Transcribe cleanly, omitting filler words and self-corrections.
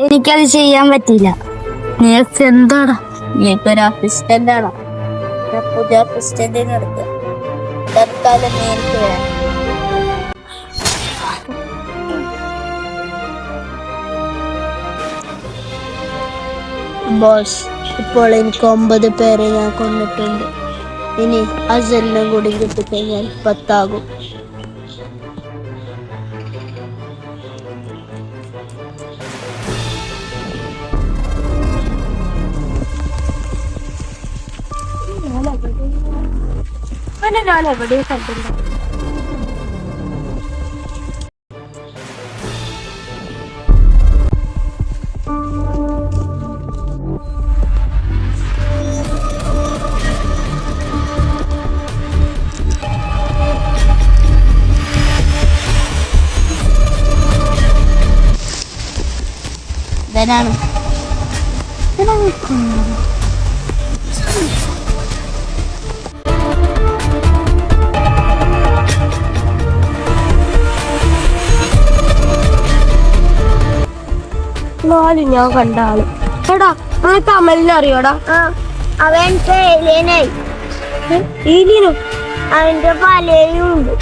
എനിക്കത് ചെയ്യാൻ പറ്റില്ല. നീക്ക് എന്താടാ? നീക്കൊരു അസിസ്റ്റന്റ് ആണോ? പുതിയ അസിസ്റ്റന്റിന് എടുക്കുക. തൽക്കാലം എനിക്ക് വേണം. ബോസ്, ഇപ്പോൾ എനിക്ക് 9 പേരെ ഞാൻ കൊന്നിട്ടുണ്ട്. ഇനി അസലിനെ കൂടി കിട്ടിക്കഴിഞ്ഞാൽ 10 ആകും. ഞാൻ എവിടെ കണ്ടില്ല. ഇവനാണ് ഞാൻ കണ്ട ആള്. എടാ, നിനക്ക് അമലിനെ അറിയോടാ? അവൻ ഏലിയനായി. ഏലിയനോ? അവന്റെ പലയും ഉണ്ട്.